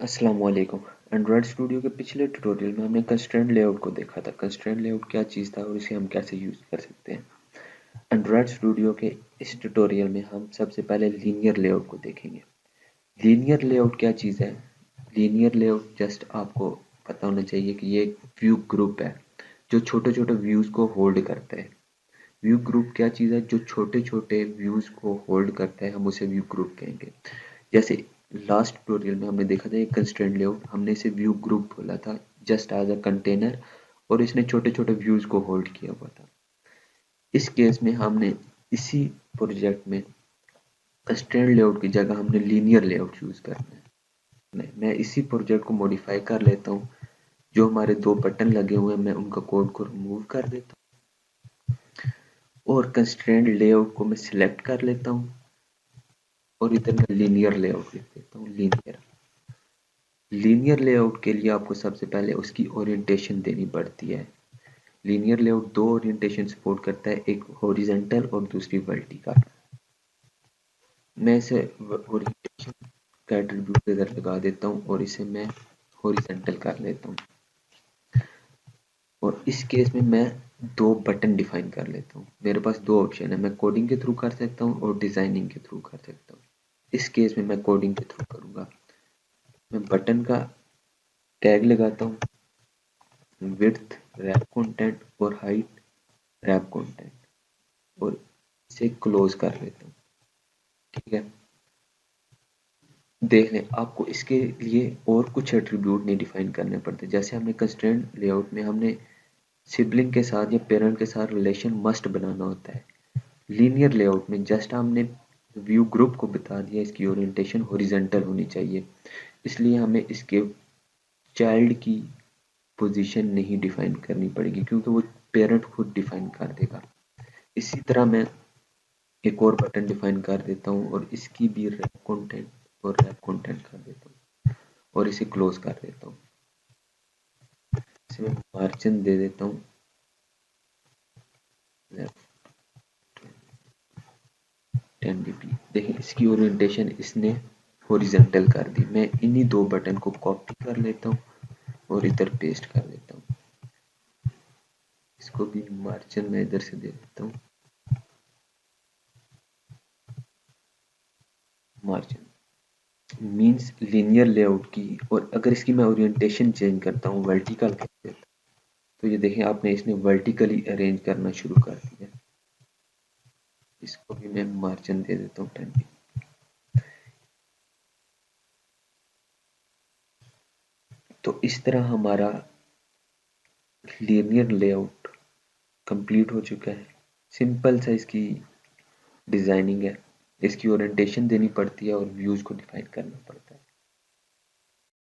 अस्सलाम वालेकुम। Android studio के पिछले ट्यूटोरियल में हमने कंस्ट्रेंट लेआउट को देखा था। कंस्ट्रेंट लेआउट क्या चीज़ था और इसे हम कैसे यूज़ कर सकते हैं। एंड्रॉयड स्टूडियो के इस ट्यूटोरियल में हम सबसे पहले लीनियर लेआउट को देखेंगे। लीनियर लेआउट क्या चीज़ है? लीनियर लेआउट जस्ट आपको पता होना चाहिए कि ये एक व्यू ग्रुप है जो छोटे छोटे व्यूज़ को होल्ड करता है। व्यू ग्रुप क्या चीज़ है? जो छोटे छोटे व्यूज़ को होल्ड करता है, हम उसे व्यू ग्रुप कहेंगे। जैसे लास्ट ट्यूटोरियल में हमने देखा था एक कंस्ट्रेंट लेआउट, हमने इसे व्यू ग्रुप बोला था जस्ट एज अ कंटेनर, और इसने छोटे छोटे व्यूज को होल्ड किया हुआ था। इस केस में हमने इसी प्रोजेक्ट में कंस्ट्रेंट लेआउट की जगह हमने लीनियर लेआउट यूज करना है। मैं इसी प्रोजेक्ट को मॉडिफाई कर लेता हूँ। जो हमारे दो बटन लगे हुए हैं मैं उनका कोड को रिमूव कर देता हूँ और कंस्ट्रेंट लेआउट को मैं सिलेक्ट कर लेता हूँ और इधर मैं लीनियर लेआउट लिख देता हूँ। लीनियर लेआउट के लिए आपको सबसे पहले उसकी ओरिएंटेशन देनी पड़ती है। लीनियर लेआउट दो ओरिएंटेशन सपोर्ट करता है, एक हॉरिजॉन्टल और दूसरी वर्टिकल। मैं इसे ओरिएंटेशन का एट्रीब्यूट इधर लगा देता हूँ और इसे मैं हॉरिजॉन्टल कर लेता हूँ। और इस केस में मैं दो बटन डिफाइन कर लेता हूँ। मेरे पास दो ऑप्शन है, मैं कोडिंग के थ्रू कर सकता हूँ और डिजाइनिंग के थ्रू कर सकता हूँ। इस केस में मैं कोडिंग के थ्रू करूंगा। मैं बटन का टैग लगाता हूँ, विड्थ रैप कंटेंट और हाइट रैप कंटेंट, और इसे क्लोज कर लेता हूँ। ठीक है, देख लें आपको इसके लिए और कुछ एट्रीब्यूट नहीं डिफाइन करने पड़ते। जैसे हमने कंस्ट्रेंट लेआउट में हमने सिबलिंग के साथ या पेरेंट के साथ रिलेशन मस्ट बनाना होता है। लीनियर लेआउट में जस्ट हमने व्यू ग्रुप को बता दिया इसकी ओरिएंटेशन हॉरिजॉन्टल होनी चाहिए, इसलिए हमें इसके चाइल्ड की पोजीशन नहीं डिफाइन करनी पड़ेगी क्योंकि वो पेरेंट खुद डिफाइन कर देगा। इसी तरह मैं एक और बटन डिफाइन कर देता हूँ और इसकी भी रैप कंटेंट और रैप कंटेंट कर देता हूँ और इसे क्लोज कर देता हूँ। इसे मैं मार्जिन दे देता हूँ लेफ्ट 10 dp। देखिए इसकी ओरिएंटेशन इसने हॉरिजॉन्टल कर दी। मैं इन्हीं दो बटन को कॉपी कर लेता हूँ और इधर पेस्ट कर देता हूँ। इसको भी मार्जिन मैं इधर से दे देता हूँ मार्जिन मीन्स लीनियर लेआउट की। और अगर इसकी मैं ओरिएंटेशन चेंज करता हूँ, वर्टिकल कर देता हूँ, तो ये देखें आपने इसने वर्टिकली अरेंज करना शुरू कर दिया। इसको भी मैं मार्जिन दे देता हूँ 10। तो इस तरह हमारा लीनियर लेआउट कंप्लीट हो चुका है। सिंपल सा इसकी डिजाइनिंग है, इसकी ओरिएंटेशन देनी पड़ती है और व्यूज को डिफाइन करना पड़ता है।